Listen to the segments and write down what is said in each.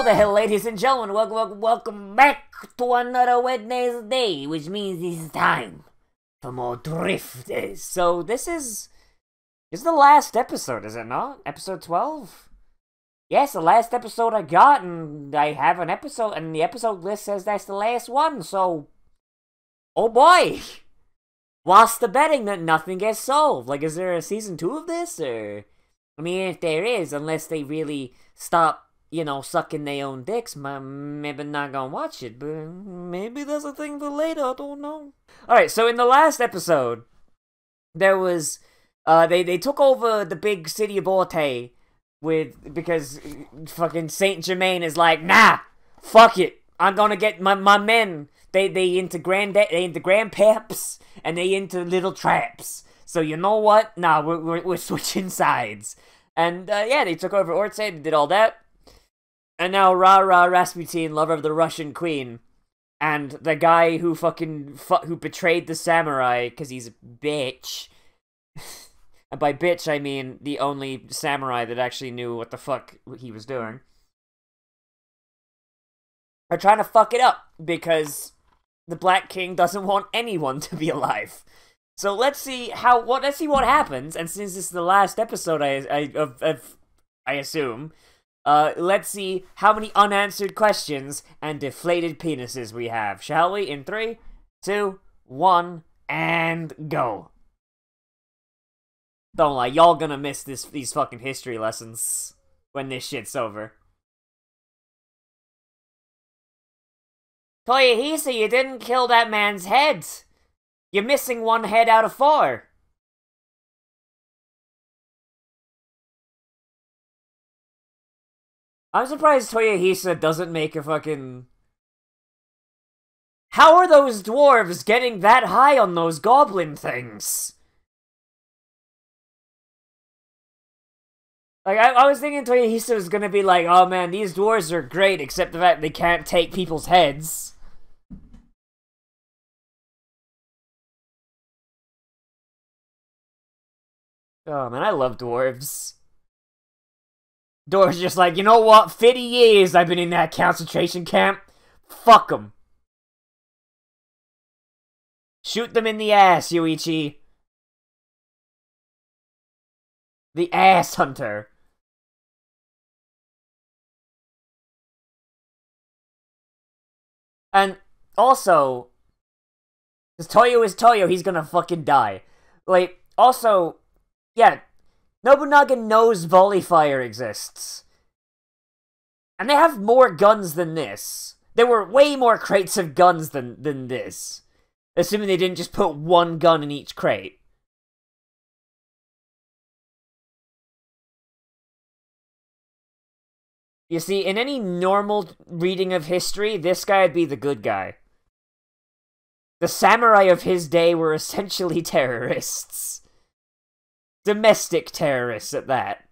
the hell, ladies and gentlemen, welcome back to another Wednesday, which means it's time for more drifters. So this is the last episode, is it not? Episode 12? Yes, the last episode I got, and I have an episode, and the episode list says that's the last one, so... Oh boy! What's the betting that nothing gets solved? Like, is there a season 2 of this, or... I mean, if there is, unless they really stop, you know, sucking their own dicks, maybe not gonna watch it, but maybe there's a thing for later, I don't know. Alright, so in the last episode, there was, they took over the big city of Orte because fucking Saint Germain is like, nah, fuck it, I'm gonna get my men, they into grandpaps, and they into little traps. So you know what? Nah, we're switching sides. And, yeah, they took over Orte, they did all that. And now Rasputin, lover of the Russian queen, and the guy who who betrayed the samurai, because he's a bitch. And by bitch, I mean the only samurai that actually knew what the fuck he was doing. Are trying to fuck it up, because the Black King doesn't want anyone to be alive. So let's see what happens, and since this is the last episode, I assume, let's see how many unanswered questions and deflated penises we have, shall we? In 3, 2, 1, and go. Don't lie, y'all gonna miss these fucking history lessons when this shit's over. Toyohisa, you didn't kill that man's head! You're missing 1 head out of 4. I'm surprised Toyohisa doesn't make a fucking... How are those dwarves getting that high on those goblin things? Like, I was thinking Toyohisa was gonna be like, oh man, these dwarves are great, except the fact they can't take people's heads. Oh man, I love dwarves. Dwarves just like, you know what? 50 years I've been in that concentration camp. Fuck them. Shoot them in the ass, Yuichi. The ass hunter. And also, because Toyo is Toyo, he's gonna fucking die. Like, also... Yeah, Nobunaga knows volley fire exists. And they have more guns than this. There were way more crates of guns than this. Assuming they didn't just put 1 gun in each crate. You see, in any normal reading of history, this guy would be the good guy. The samurai of his day were essentially terrorists. Domestic terrorists at that.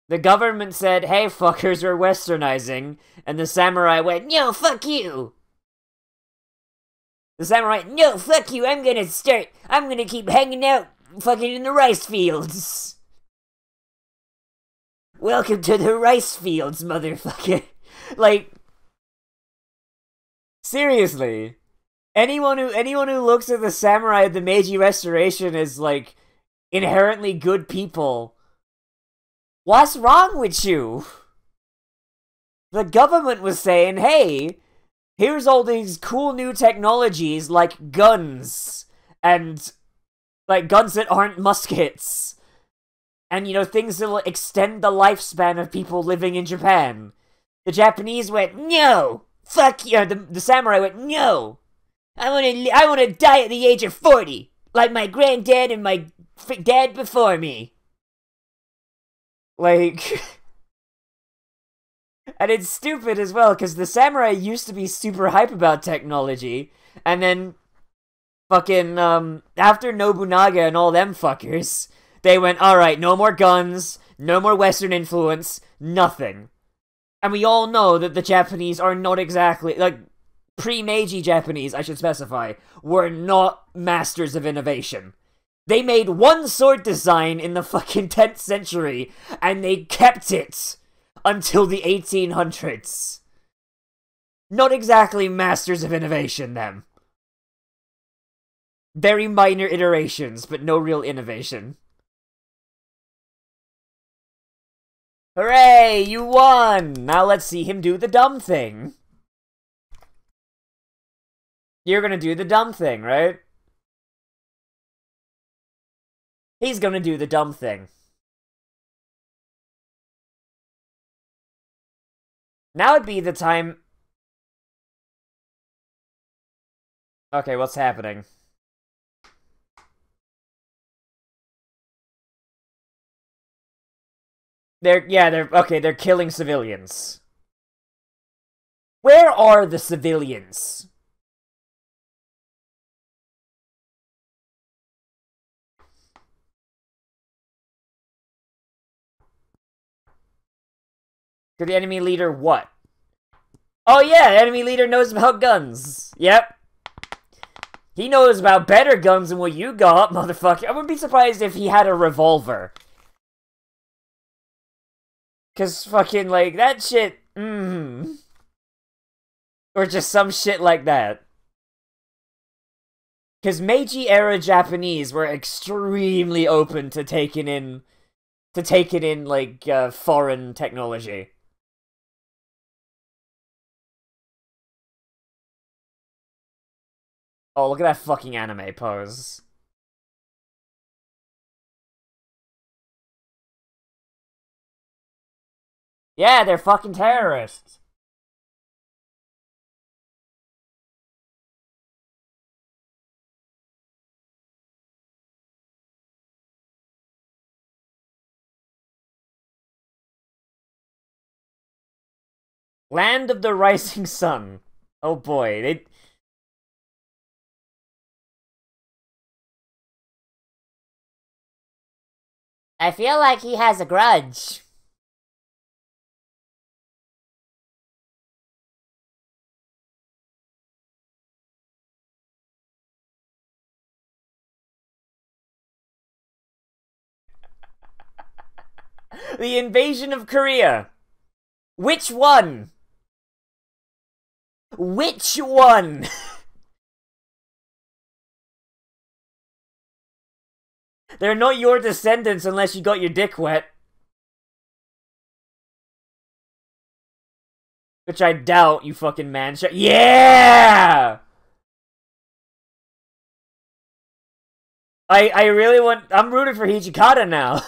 The government said, hey fuckers, we're westernizing, and the samurai went, no, fuck you! The samurai, no, fuck you, I'm gonna keep hanging out fucking in the rice fields. Welcome to the rice fields, motherfucker. Like, seriously. Anyone who looks at the samurai of the Meiji Restoration as, like, inherently good people, what's wrong with you? The government was saying, hey, here's all these cool new technologies like guns, and, like, guns that aren't muskets, and, you know, things that'll extend the lifespan of people living in Japan. The Japanese went, no! Fuck you! The samurai went, no! I want to die at the age of 40, like my granddad and my dad before me. Like, and it's stupid as well, because the samurai used to be super hype about technology, and then fucking, after Nobunaga and all them fuckers, they went, alright, no more guns, no more Western influence, nothing. And we all know that the Japanese are not exactly, like, pre-Meiji Japanese, I should specify, were not masters of innovation. They made 1 sword design in the fucking 10th century, and they kept it until the 1800s. Not exactly masters of innovation, them. Very minor iterations, but no real innovation. Hooray, you won! Now let's see him do the dumb thing. You're gonna do the dumb thing, right? He's gonna do the dumb thing. Now would be the time... Okay, what's happening? They're killing civilians. Where are the civilians? Could the enemy leader what? Oh yeah, the enemy leader knows about guns. Yep. He knows about better guns than what you got, motherfucker. I wouldn't be surprised if he had a revolver. Cause fucking, like, that shit, Or just some shit like that. Cause Meiji-era Japanese were extremely open to taking in, like, foreign technology. Oh, look at that fucking anime pose. Yeah, they're fucking terrorists. Land of the Rising Sun. Oh boy, they... I feel like he has a grudge. The invasion of Korea. Which one? Which one? They're not your descendants unless you got your dick wet. Which I doubt, you fucking man. Yeah! I really want... I'm rooting for Hijikata now.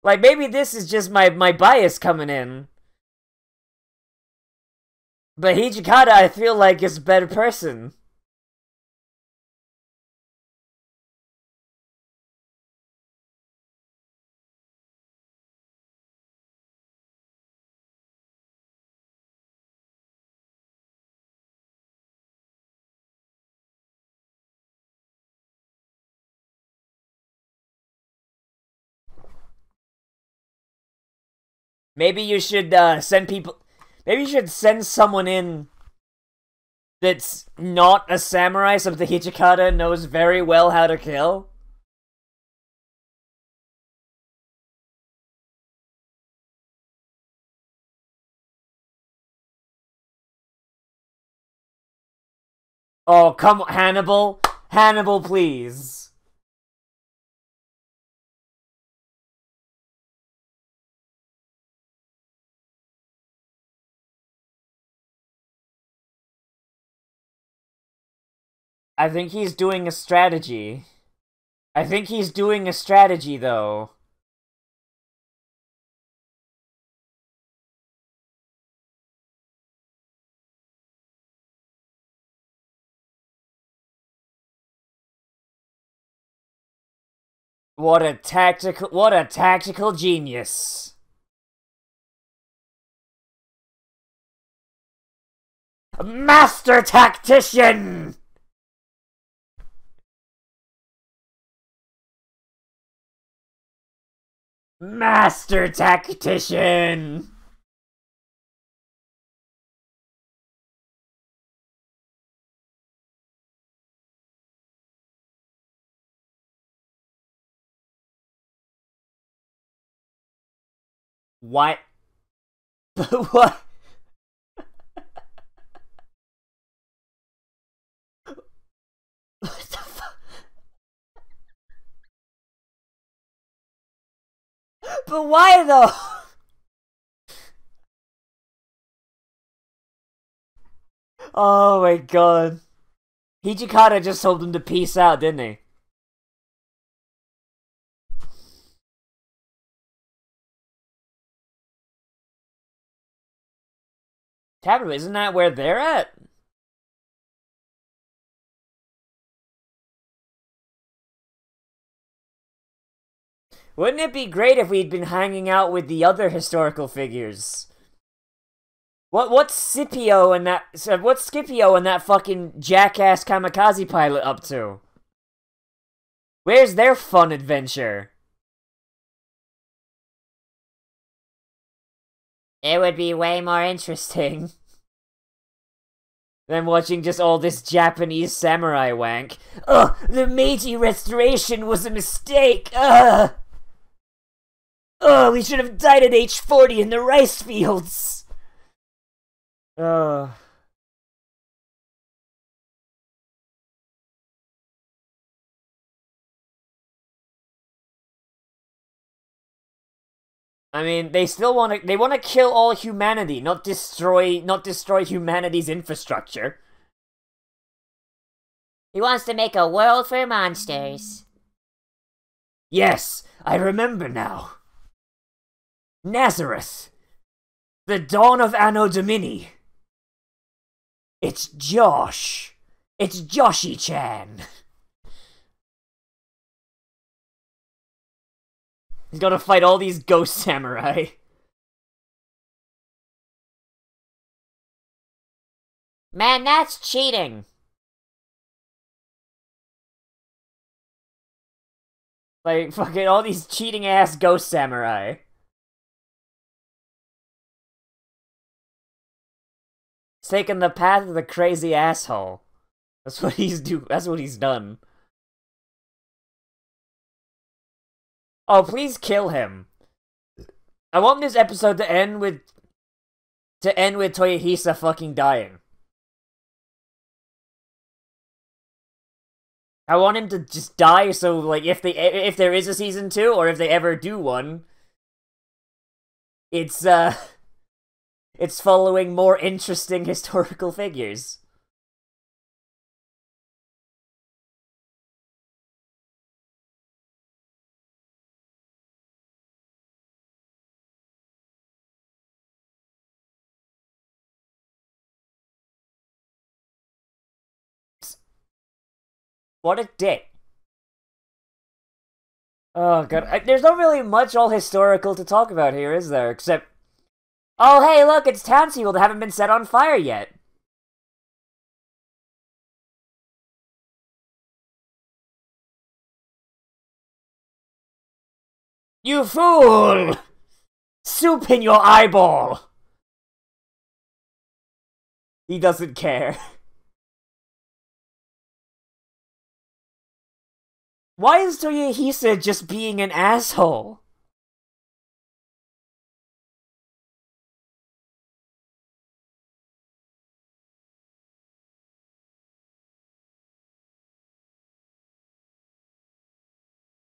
Like, maybe this is just my bias coming in. But Hijikata, I feel like, is a better person. Maybe you should send people... Maybe you should send someone in that's not a samurai, so the Hijikata knows very well how to kill. Oh, come on, Hannibal. Hannibal, please. I think he's doing a strategy. I think he's doing a strategy, though. What a tactical genius. Master tactician! Master tactician! What? But what? What the fuck? But why though? Oh my god. Hijikata just told him to peace out, didn't he? Taboo, isn't that where they're at? Wouldn't it be great if we'd been hanging out with the other historical figures? What's Scipio and that fucking jackass kamikaze pilot up to? Where's their fun adventure? It would be way more interesting than watching just all this Japanese samurai wank. Ugh, the Meiji Restoration was a mistake. Ugh. Ugh, we should have died at age 40 in the rice fields. Ugh. I mean, they want to kill all humanity, not destroy humanity's infrastructure. He wants to make a world for monsters. Yes, I remember now. Nazareth. The dawn of Anno Domini. It's Josh. It's Joshy-chan. He's gonna fight all these ghost samurai. Man, that's cheating. Like, fucking all these cheating-ass ghost samurai. He's taking the path of the crazy asshole. That's what he's done. Oh, please kill him. I want this episode to end with Toyohisa fucking dying. I want him to just die, so like if there is a season 2 or if they ever do one, it's following more interesting historical figures. What a dick. Oh god, there's not really much all historical to talk about here, is there? Except, oh hey look, it's townspeople that haven't been set on fire yet. You fool! Soup in your eyeball! He doesn't care. Why is Toyohisa just being an asshole?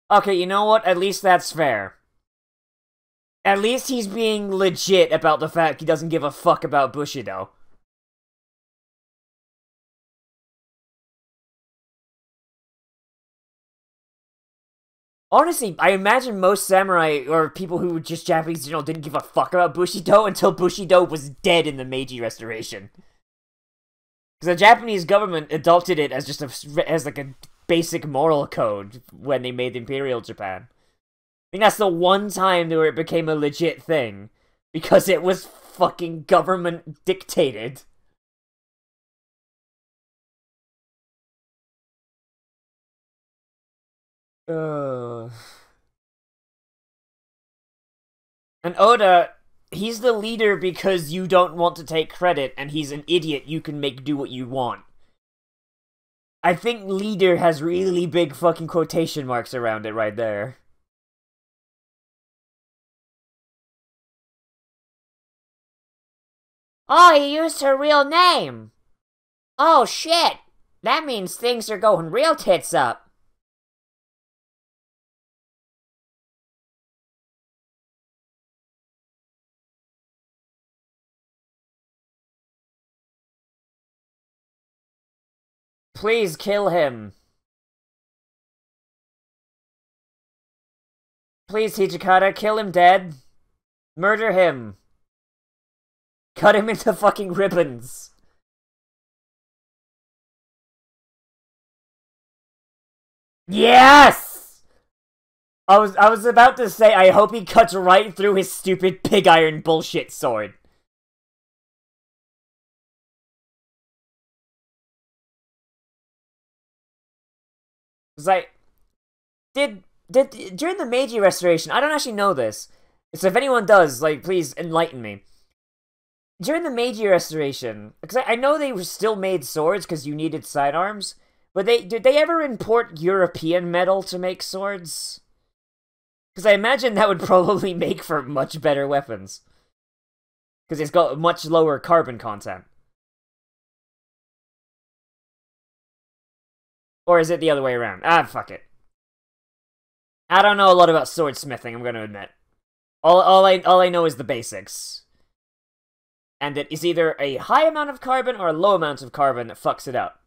Okay, you know what? At least that's fair. At least he's being legit about the fact he doesn't give a fuck about Bushido. Honestly, I imagine most samurai, or people who were just Japanese, didn't give a fuck about Bushido until Bushido was dead in the Meiji Restoration. Because the Japanese government adopted it as just as like a basic moral code when they made Imperial Japan. I think that's the one time where it became a legit thing. Because it was fucking government dictated. And Oda, he's the leader because you don't want to take credit, and he's an idiot you can make do what you want. I think leader has really big fucking quotation marks around it right there. Oh, he used her real name! Oh, shit! That means things are going real tits up. Please kill him. Please, Hijikata, kill him dead. Murder him. Cut him into fucking ribbons. Yes! I was about to say, I hope he cuts right through his stupid pig iron bullshit sword. It's like, did during the Meiji Restoration, I don't actually know this, so if anyone does, like, please enlighten me. During the Meiji Restoration, because I know they were still made swords because you needed sidearms, but did they ever import European metal to make swords? Because I imagine that would probably make for much better weapons. Because it's got much lower carbon content. Or is it the other way around? Ah, fuck it. I don't know a lot about swordsmithing, I'm gonna admit. All I know is the basics. And it is either a high amount of carbon or a low amount of carbon that fucks it up.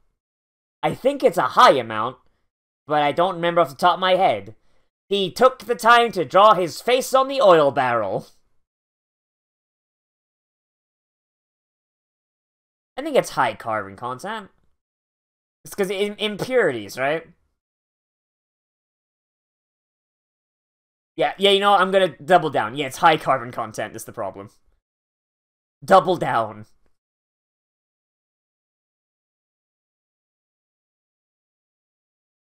I think it's a high amount, but I don't remember off the top of my head. He took the time to draw his face on the oil barrel. I think it's high carbon content. It's because impurities, right? Yeah, you know, I'm gonna double down. Yeah, it's high carbon content is the problem. Double down.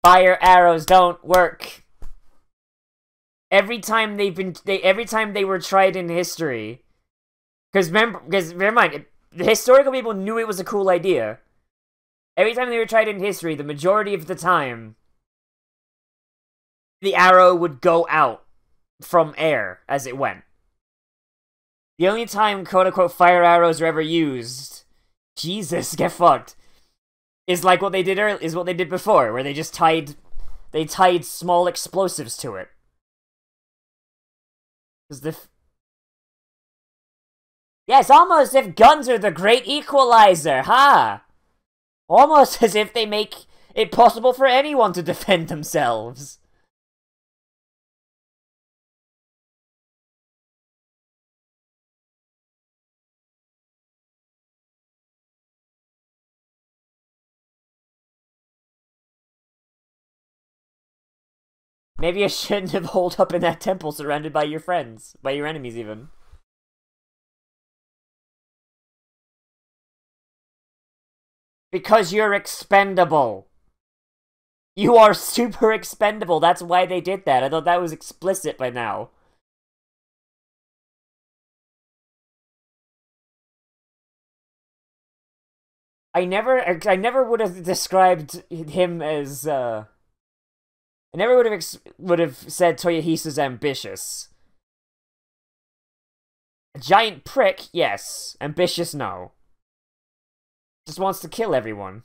Fire arrows don't work. Every time every time they were tried in history, because bear in mind, the historical people knew it was a cool idea. Every time they were tried in history, the majority of the time, the arrow would go out from air as it went. The only time quote-unquote fire arrows are ever used, Jesus, get fucked, is like what they did is what they did before, where they just tied small explosives to it. Yeah, it's almost as if guns are the great equalizer, huh? Almost as if they make it possible for anyone to defend themselves. Maybe I shouldn't have holed up in that temple surrounded by your friends. By your enemies, even. Because you're expendable. You are super expendable. That's why they did that. I thought that was explicit by now. I never would have described him as, I never would have said Toyohisa's ambitious. A giant prick, yes. Ambitious, no. Just wants to kill everyone.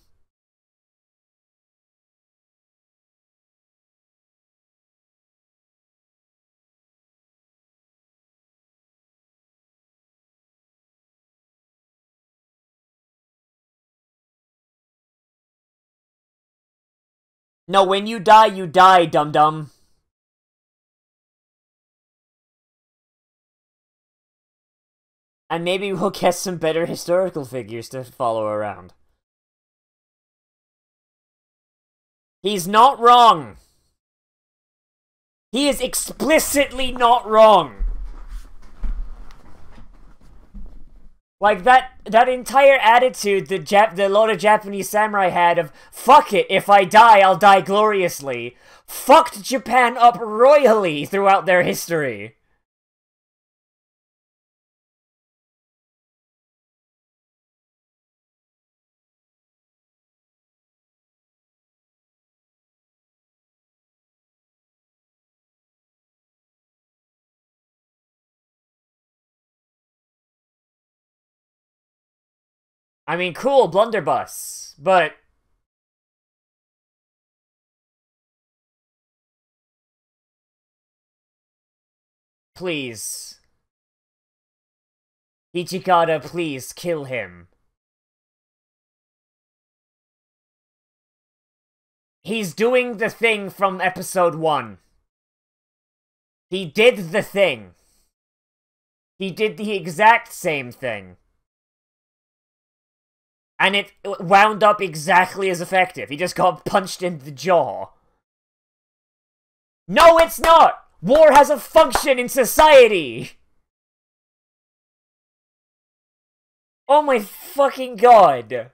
No, when you die, dum-dum. And maybe we'll get some better historical figures to follow around. He's not wrong. He is explicitly not wrong. Like, that entire attitude the lot of Japanese samurai had of, fuck it, if I die, I'll die gloriously, fucked Japan up royally throughout their history. I mean, cool, blunderbuss, but... Please. Ichikata, please, kill him. He's doing the thing from episode 1. He did the thing. He did the exact same thing. And it wound up exactly as effective. He just got punched in the jaw. No, it's not! War has a function in society! Oh my fucking god!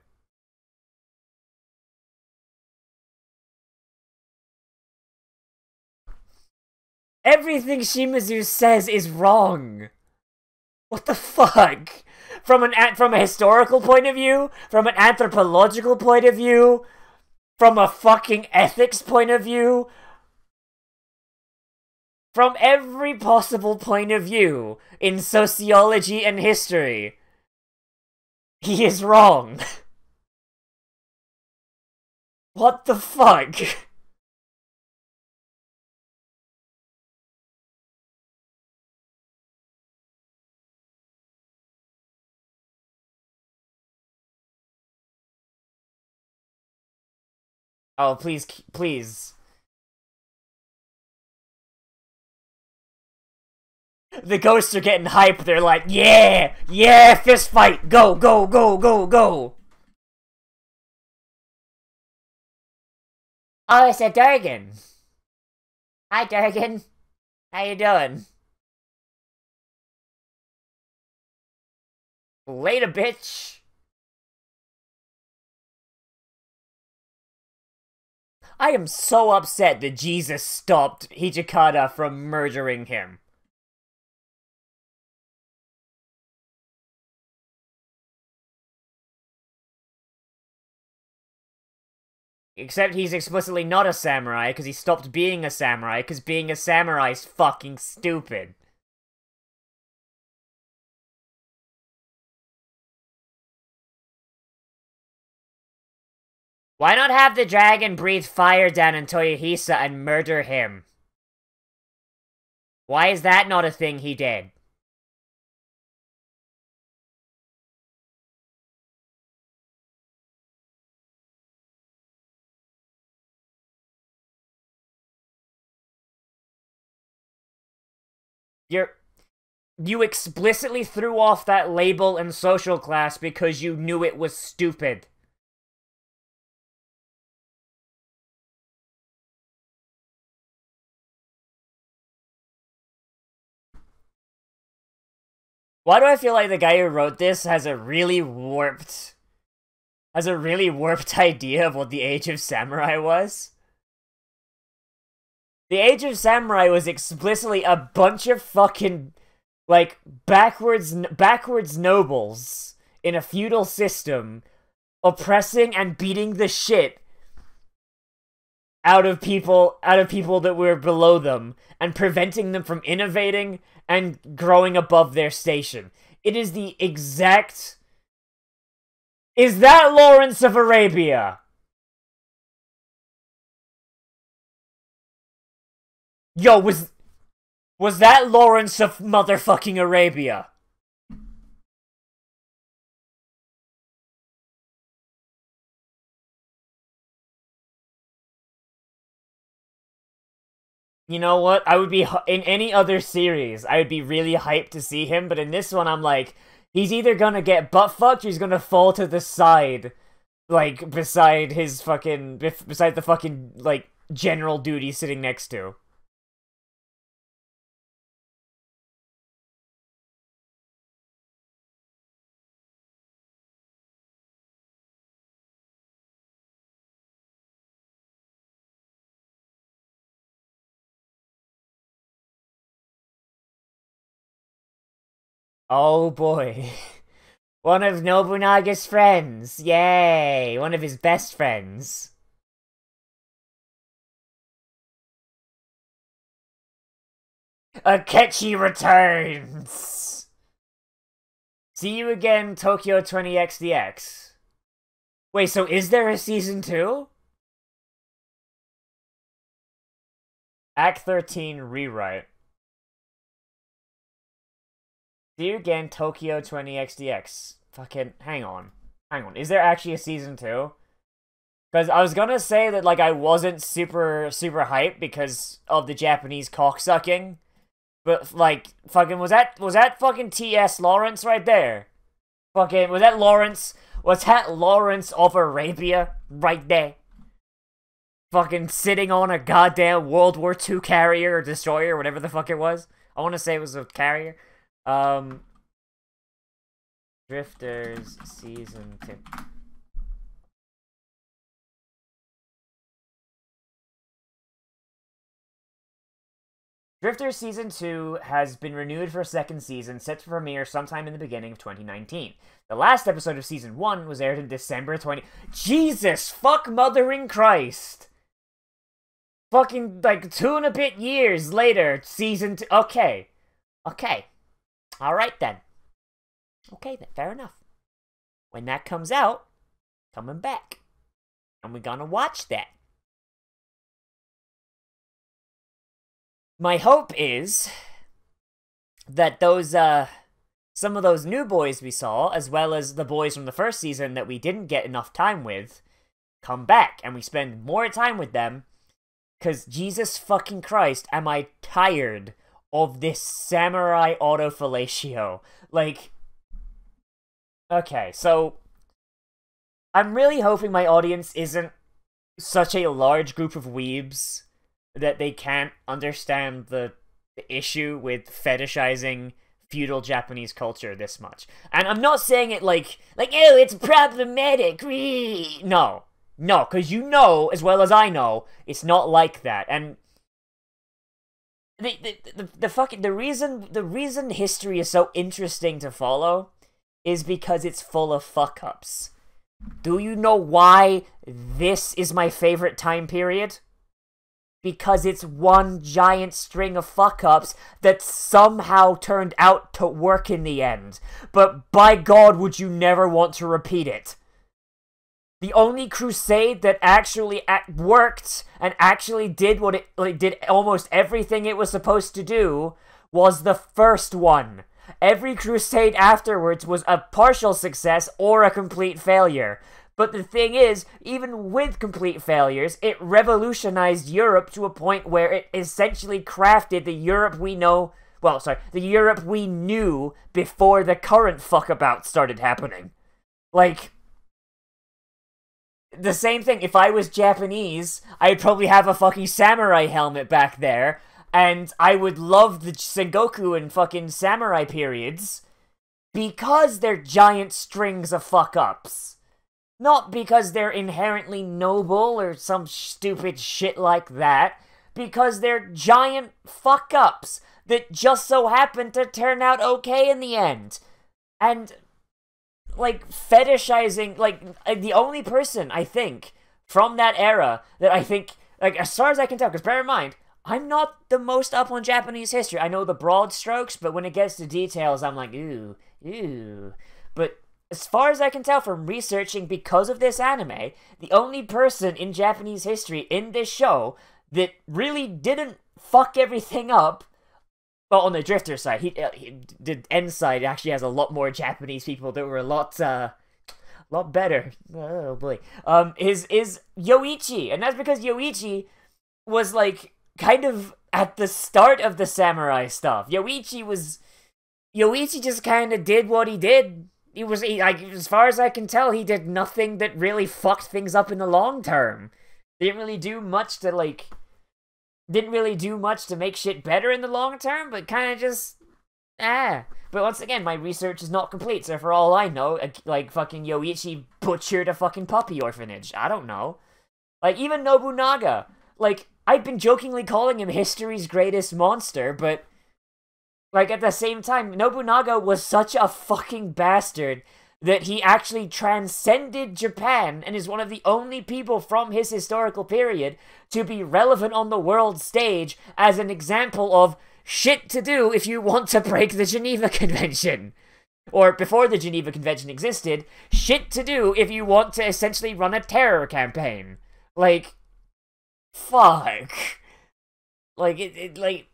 Everything Shimizu says is wrong! What the fuck? From a historical point of view? From an anthropological point of view? From a fucking ethics point of view? From every possible point of view in sociology and history, he is wrong. What the fuck? Oh, please, please. The ghosts are getting hyped. They're like, yeah, yeah, fist fight, go, go, go, go, go. Oh, it's a Durgan. Hi, Durgan. How you doing? Later, bitch. I am so upset that Jesus stopped Hijikata from murdering him. Except he's explicitly not a samurai because he stopped being a samurai because being a samurai is fucking stupid. Why not have the dragon breathe fire down on Toyohisa and murder him? Why is that not a thing he did? You explicitly threw off that label in social class because you knew it was stupid. Why do I feel like the guy who wrote this has a really warped idea of what the Age of Samurai was? The Age of Samurai was explicitly a bunch of fucking, like, backwards nobles in a feudal system oppressing and beating the shit out of people that were below them and preventing them from innovating and growing above their station. It is the exact... Is that Lawrence of Arabia? Yo, was that Lawrence of motherfucking Arabia? You know what? I would be, in any other series, I would be really hyped to see him, but in this one, I'm like, he's either gonna get butt-fucked or he's gonna fall to the side, like, beside the fucking, like, general dude he's sitting next to. Oh boy. One of Nobunaga's friends. Yay! One of his best friends. Akechi returns! See you again, Tokyo 20XDX. Wait, so is there a season 2? Act 13 rewrite. See you again, Tokyo 20XDX. Fucking, hang on. Is there actually a season 2? Because I was gonna say that, like, I wasn't super hyped because of the Japanese cocksucking. But, like, fucking, was that fucking T.S. Lawrence right there? Fucking, was that Lawrence of Arabia right there? Fucking sitting on a goddamn World War II carrier or destroyer, whatever the fuck it was. I want to say it was a carrier. Drifters Season 2. Drifters Season 2 has been renewed for a second season, set to premiere sometime in the beginning of 2019. The last episode of Season 1 was aired in December 20... Jesus fuck mothering Christ! Fucking, like, 2 and a bit years later, Season 2... Okay. Alright then. Okay then, fair enough. When that comes out, coming back. And we're gonna watch that. My hope is that those, some of those new boys we saw, as well as the boys from the first season that we didn't get enough time with, come back, and we spend more time with them, because Jesus fucking Christ, am I tired of this samurai autofellatio. Like, okay, so, I'm really hoping my audience isn't such a large group of weebs that they can't understand the issue with fetishizing feudal Japanese culture this much. And I'm not saying it like, oh, it's problematic. No, because you know, as well as I know, it's not like that. And the reason history is so interesting to follow is because it's full of fuck-ups. Do you know why this is my favorite time period? Because it's one giant string of fuck-ups that somehow turned out to work in the end. But by God, would you never want to repeat it. The only crusade that actually worked and actually did what it did almost everything it was supposed to do was the first one. Every crusade afterwards was a partial success or a complete failure. But the thing is, even with complete failures, it revolutionized Europe to a point where it essentially crafted the Europe we know... Well, sorry, the Europe we knew before the current fuckabout started happening. Like, the same thing, if I was Japanese, I'd probably have a fucking samurai helmet back there, and I would love the Sengoku and fucking samurai periods, because they're giant strings of fuck-ups. Not because they're inherently noble or some stupid shit like that, because they're giant fuck-ups that just so happen to turn out okay in the end. And, like, fetishizing, like, the only person, I think, from that era that I think, like, as far as I can tell, because bear in mind, I'm not the most up on Japanese history. I know the broad strokes, but when it gets to details, I'm like, ooh. But as far as I can tell from researching because of this anime, the only person in Japanese history in this show that really didn't fuck everything up, well, on the Drifter side, the End side actually has a lot more Japanese people that were a lot better. Oh boy. Is Yoichi, and that's because Yoichi was like kind of at the start of the samurai stuff. Yoichi just kind of did what he did. Like, as far as I can tell, he did nothing that really fucked things up in the long term. Didn't really do much to make shit better in the long term, but kind of just, But once again, my research is not complete, so for all I know, like, fucking Yoichi butchered a fucking puppy orphanage. I don't know. Like, even Nobunaga. Like, I've been jokingly calling him history's greatest monster, but like, at the same time, Nobunaga was such a fucking bastard that he actually transcended Japan and is one of the only people from his historical period to be relevant on the world stage as an example of shit to do if you want to break the Geneva Convention. or before the Geneva Convention existed, shit to do if you want to essentially run a terror campaign. Like, fuck. Like, like,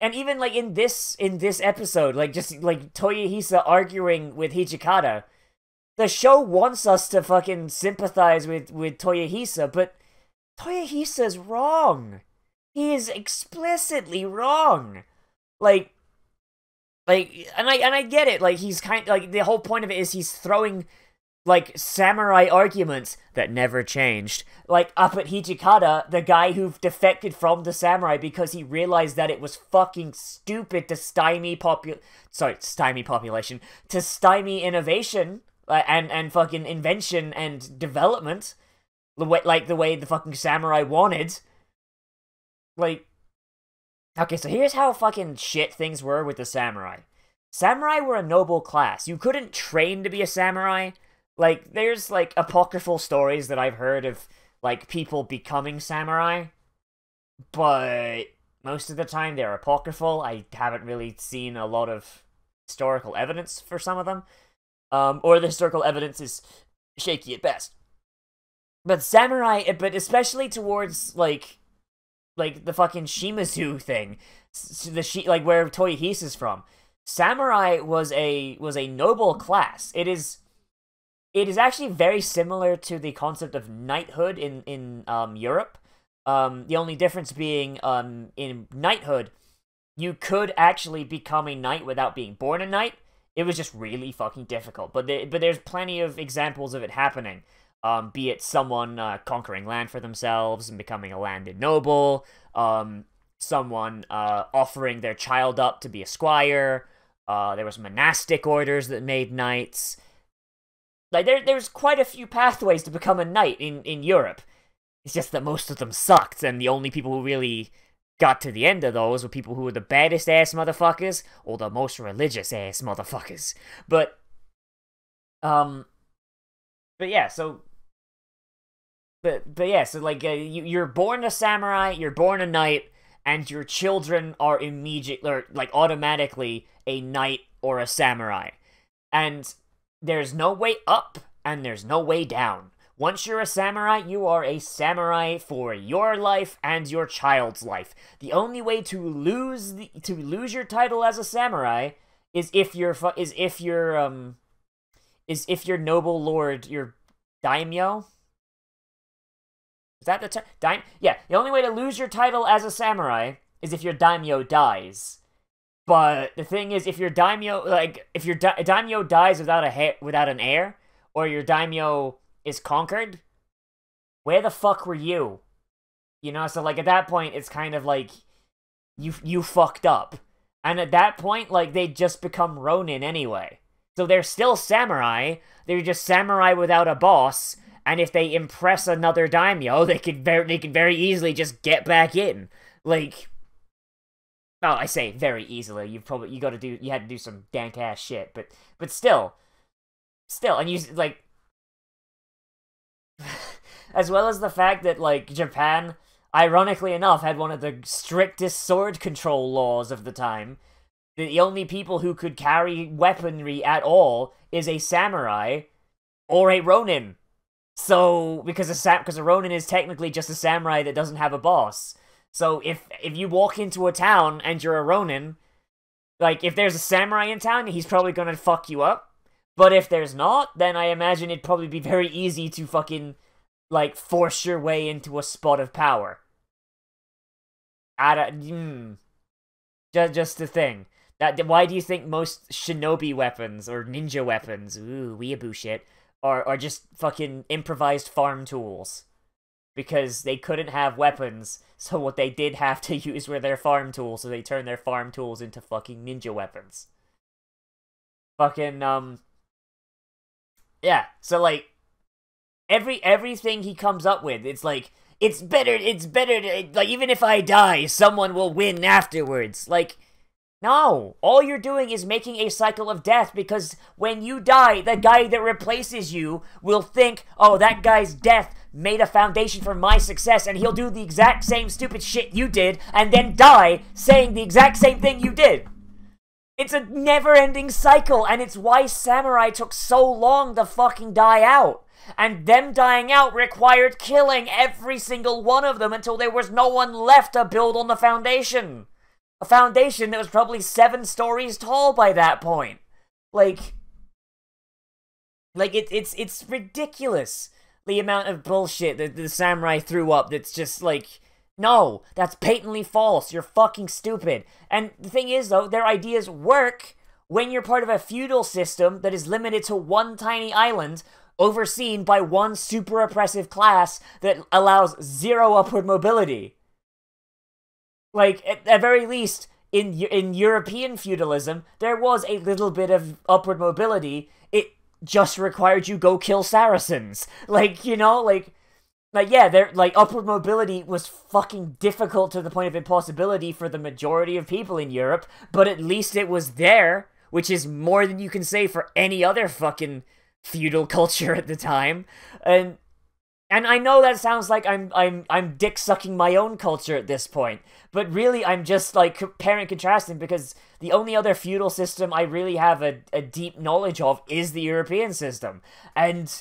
and even, like, in this episode, like, just, like, Toyohisa arguing with Hijikata, the show wants us to fucking sympathize with Toyohisa, but Toyohisa's wrong. He is explicitly wrong. Like, and I get it. Like, he's the whole point of it is he's throwing, like, samurai arguments that never changed, like, up at Hijikata, the guy who defected from the samurai because he realized that it was fucking stupid to stymie innovation, and fucking invention and development, the way the fucking samurai wanted. Like, okay, so here's how fucking shit things were with the samurai. Samurai were a noble class. You couldn't train to be a samurai. Like, there's, like, apocryphal stories that I've heard of, like, people becoming samurai, but most of the time they're apocryphal. I haven't really seen a lot of historical evidence for some of them. Or the historical evidence is shaky at best. But samurai, but especially towards, like the fucking Shimazu thing, like, where Toyohisa's from, samurai was a noble class. It is actually very similar to the concept of knighthood in Europe. The only difference being, in knighthood, you could actually become a knight without being born a knight. It was just really fucking difficult. But there's plenty of examples of it happening. Be it someone conquering land for themselves and becoming a landed noble, someone offering their child up to be a squire. There was monastic orders that made knights. Like, there's quite a few pathways to become a knight in Europe. It's just that most of them sucked, and the only people who really got to the end of those were people who were the baddest ass motherfuckers or the most religious ass motherfuckers. But yeah, so like, you're born a samurai, you're born a knight, and your children are immediately, or, like, automatically a knight or a samurai. And there's no way up, and there's no way down. Once you're a samurai, you are a samurai for your life and your child's life. The only way to lose your title as a samurai is if your noble lord, your daimyo. Is that the term? Yeah, the only way to lose your title as a samurai is if your daimyo dies. But the thing is, if your daimyo, daimyo dies without an heir, or your daimyo is conquered, where the fuck were you? You know, so, like, at that point, it's kind of like, you fucked up. And at that point, like, they just become ronin anyway. So they're still samurai, they're just samurai without a boss, and if they impress another daimyo, they can very easily just get back in. Like, well, I say very easily, you had to do some dank ass shit, but still, and you, like, as well as the fact that, like, Japan, ironically enough, had one of the strictest sword control laws of the time. The only people who could carry weaponry at all is a samurai or a ronin. So, because a ronin is technically just a samurai that doesn't have a boss. So, if you walk into a town and you're a ronin, like, if there's a samurai in town, he's probably gonna fuck you up. But if there's not, then I imagine it'd probably be very easy to fucking, like, force your way into a spot of power. Just the thing. Why do you think most shinobi weapons, or ninja weapons, weeaboo shit, are just fucking improvised farm tools? Because they couldn't have weapons, so what they did have to use were their farm tools, so they turned their farm tools into fucking ninja weapons. Fucking, yeah, so, like, everything he comes up with, it's like, it's better to, like, even if I die, someone will win afterwards. Like, no, all you're doing is making a cycle of death, because when you die, the guy that replaces you will think, oh, that guy's death made a foundation for my success, and he'll do the exact same stupid shit you did, and then die saying the exact same thing you did. It's a never-ending cycle, and it's why samurai took so long to fucking die out. And them dying out required killing every single one of them until there was no one left to build on the foundation. A foundation that was probably 7 stories tall by that point. It's ridiculous, the amount of bullshit that the samurai threw up that's just like, no, that's patently false, you're fucking stupid. And the thing is, though, their ideas work when you're part of a feudal system that is limited to one tiny island, overseen by one super oppressive class that allows 0 upward mobility. Like, at the very least, in European feudalism, there was a little bit of upward mobility. It just required you go kill Saracens. Like, you know, yeah, upward mobility was fucking difficult to the point of impossibility for the majority of people in Europe, but at least it was there, which is more than you can say for any other fucking feudal culture at the time. And I know that sounds like I'm dick sucking my own culture at this point, but really I'm just like comparing and contrasting, because the only other feudal system I really have a deep knowledge of is the European system. And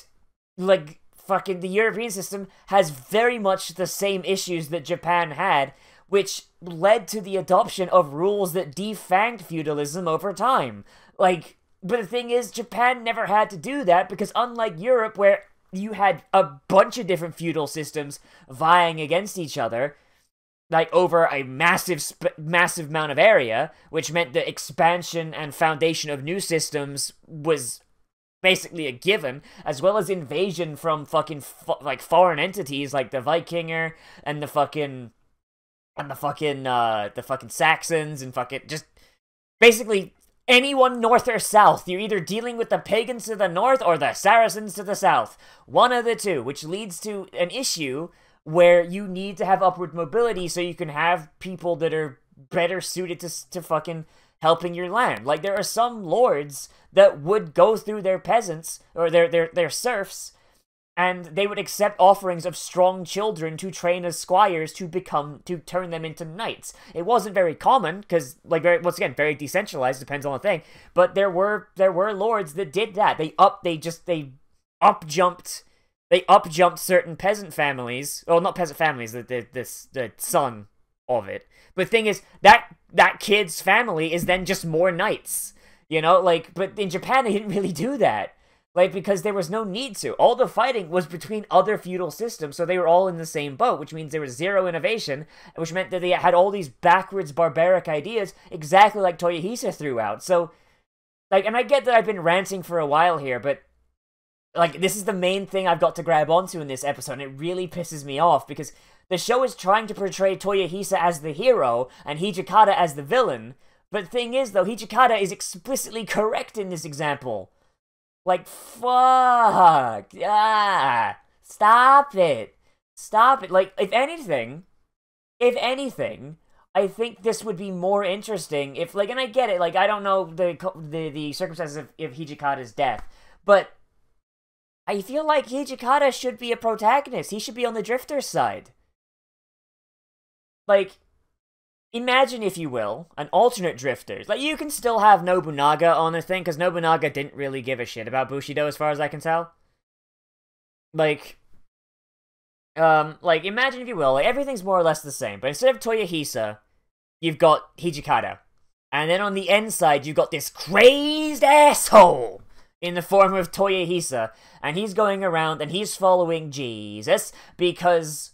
like, fucking the European system has very much the same issues that Japan had, which led to the adoption of rules that defanged feudalism over time. Like, but the thing is, Japan never had to do that, because unlike Europe, where you had a bunch of different feudal systems vying against each other, like over a massive amount of area, which meant the expansion and foundation of new systems was basically a given, as well as invasion from fucking foreign entities like the Vikinger and the fucking Saxons and fucking just basically anyone north or south. You're either dealing with the pagans to the north or the Saracens to the south. One of the two, which leads to an issue where you need to have upward mobility so you can have people that are better suited to fucking helping your land. Like, there are some lords that would go through their peasants, or their serfs, and they would accept offerings of strong children to train as squires to turn them into knights. It wasn't very common, because, like, once again, very decentralized, depends on the thing, but there were lords that did that. They up-jumped certain peasant families, well, not peasant families, the son of it. But the thing is, that kid's family is then just more knights, you know? Like, but in Japan, they didn't really do that. Like, because there was no need to. All the fighting was between other feudal systems, so they were all in the same boat, which means there was 0 innovation, which meant that they had all these backwards, barbaric ideas, exactly like Toyohisa threw out. So, like, and I get that I've been ranting for a while here, but, like, this is the main thing I've got to grab onto in this episode, and it really pisses me off, because the show is trying to portray Toyohisa as the hero, and Hijikata as the villain, but the thing is, though, Hijikata is explicitly correct in this example. Like, fuck, stop it, like, if anything, I think this would be more interesting if, like, and I get it, like, I don't know the circumstances of Hijikata's death, but I feel like Hijikata should be a protagonist. He should be on the Drifter's side. Like, imagine, if you will, an alternate Drifters. Like, you can still have Nobunaga on the thing, because Nobunaga didn't really give a shit about Bushido, as far as I can tell. Like, imagine, if you will, like, everything's more or less the same, but instead of Toyohisa, you've got Hijikata. And then on the end side, you've got this crazed asshole in the form of Toyohisa, and he's going around and he's following Jesus because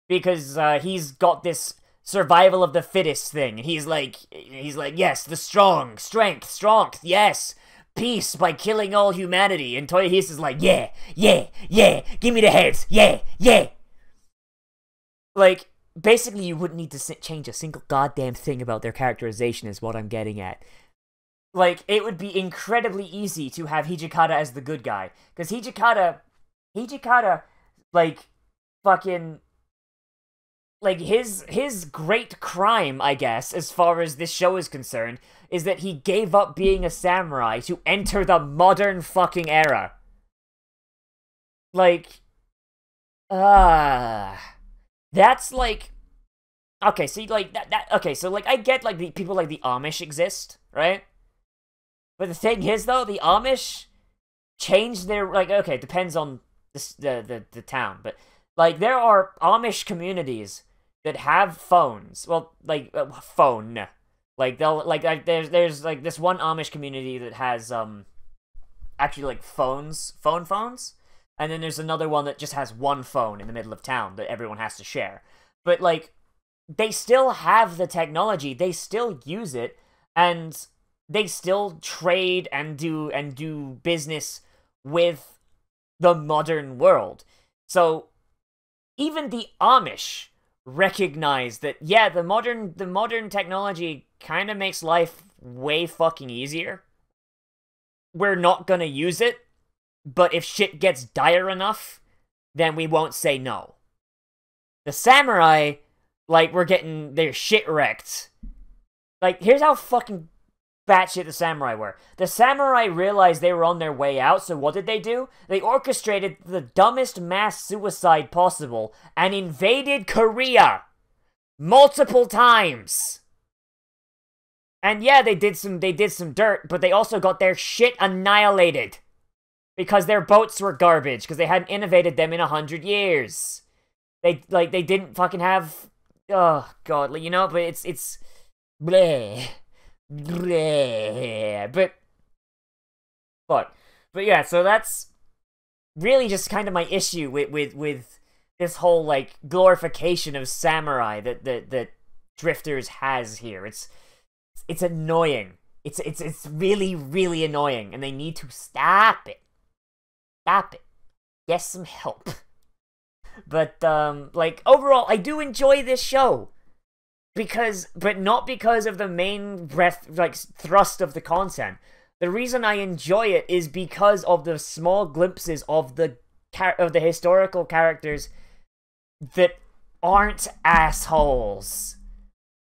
he's got this survival of the fittest thing. And he's like, yes, the strength, yes, peace by killing all humanity. And Toyohisa's like, yeah, give me the heads, yeah. Like, basically, you wouldn't need to change a single goddamn thing about their characterization, is what I'm getting at. Like, it would be incredibly easy to have Hijikata as the good guy. Because Hijikata, like, fucking, like, his great crime, I guess, as far as this show is concerned, is that he gave up being a samurai to enter the modern fucking era. Like, that's like, okay, so like okay, so like I get like the people like the Amish exist, right? But the thing is though, the Amish changed their like okay, it depends on the town, but like there are Amish communities that have phones. Well, like phone. Like they'll like there's like this one Amish community that has actually like phones, and then there's another one that just has one phone in the middle of town that everyone has to share. But like they still have the technology, they still use it, and they still trade and do business with the modern world. So even the Amish recognize that yeah, the modern technology kind of makes life way fucking easier. We're not gonna use it, but if shit gets dire enough, then we won't say no. The samurai, like, we're getting their shit wrecked. Like, here's how fucking batshit the samurai were. The samurai realized they were on their way out, so what did? They orchestrated the dumbest mass suicide possible and invaded Korea multiple times. And yeah, they did some dirt, but they also got their shit annihilated because their boats were garbage because they hadn't innovated them in 100 years. They didn't fucking have, oh god, you know, but it's bleh. Bleh. But yeah, so that's really just kind of my issue with this whole like glorification of samurai that Drifters has here. It's annoying. It's really, really annoying, and they need to stop it. Stop it. Get some help. But like overall, I do enjoy this show. But not because of the main thrust of the content. The reason I enjoy it is because of the small glimpses of the historical characters that aren't assholes.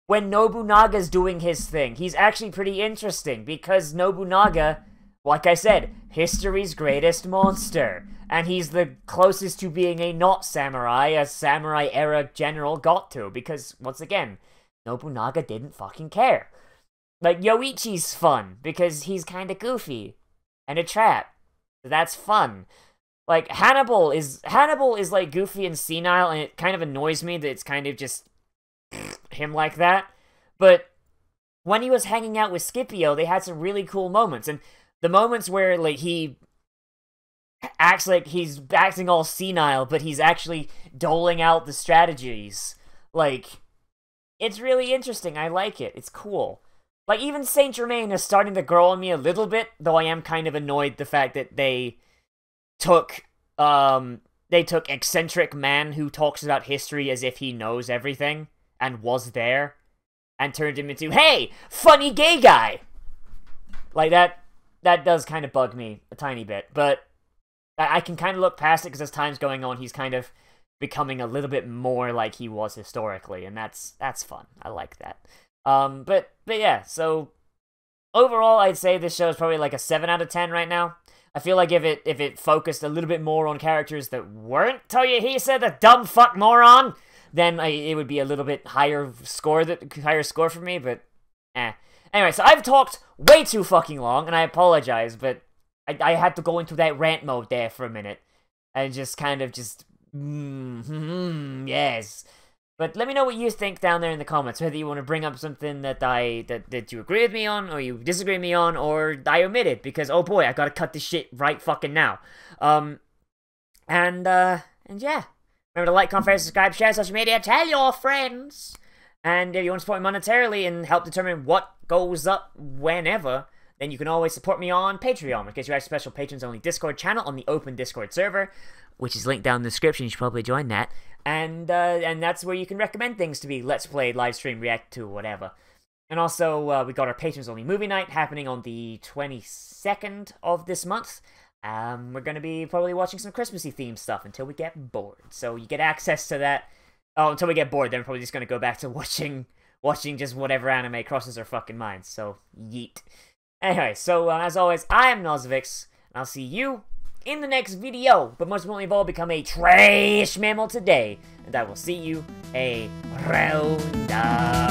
When Nobunaga's doing his thing, he's actually pretty interesting because Nobunaga, like I said, history's greatest monster, and he's the closest to being a not samurai a samurai era general got to, because once again, Nobunaga didn't fucking care. Like, Yoichi's fun, because he's kinda goofy. And a trap. That's fun. Like, Hannibal is like goofy and senile, and it kind of annoys me that it's kind of just him like that. But when he was hanging out with Scipio, they had some really cool moments. And the moments where, like, he acts like he's acting all senile, but he's actually doling out the strategies. Like, it's really interesting. I like it. It's cool. Like, even Saint Germain is starting to grow on me a little bit, though I am kind of annoyed the fact that they took eccentric man who talks about history as if he knows everything and was there and turned him into, hey, funny gay guy. Like, that does kind of bug me a tiny bit, but I can kind of look past it because as time's going on, he's kind of becoming a little bit more like he was historically, and that's fun. I like that. But yeah, so overall, I'd say this show is probably like a 7 out of 10 right now. I feel like if it focused a little bit more on characters that weren't Toyohisa, the dumb fuck moron, then it would be a little bit higher score for me. But anyway, so I've talked way too fucking long, and I apologize, but I had to go into that rant mode there for a minute and just kind of just yes. But let me know what you think down there in the comments, whether you want to bring up something that you agree with me on, or you disagree with me on, or I omitted, because oh boy, I gotta cut this shit right fucking now. And yeah. Remember to like, comment, favorite, subscribe, share social media, tell your friends. And if you want to support me monetarily and help determine what goes up whenever, then you can always support me on Patreon, which gives you access to special patrons-only Discord channel on the open Discord server, which is linked down in the description. You should probably join that. And that's where you can recommend things to be Let's Play, live stream, react to, whatever. And also, we got our patrons-only movie night happening on the 22nd of this month. We're going to be probably watching some Christmassy themed stuff until we get bored. So you get access to that. Oh, until we get bored, then we're probably just going to go back to watching just whatever anime crosses our fucking minds. So, yeet. Anyway, so as always, I am Nozz, and I'll see you in the next video. But most importantly of all, become a trash mammal today. And I will see you around.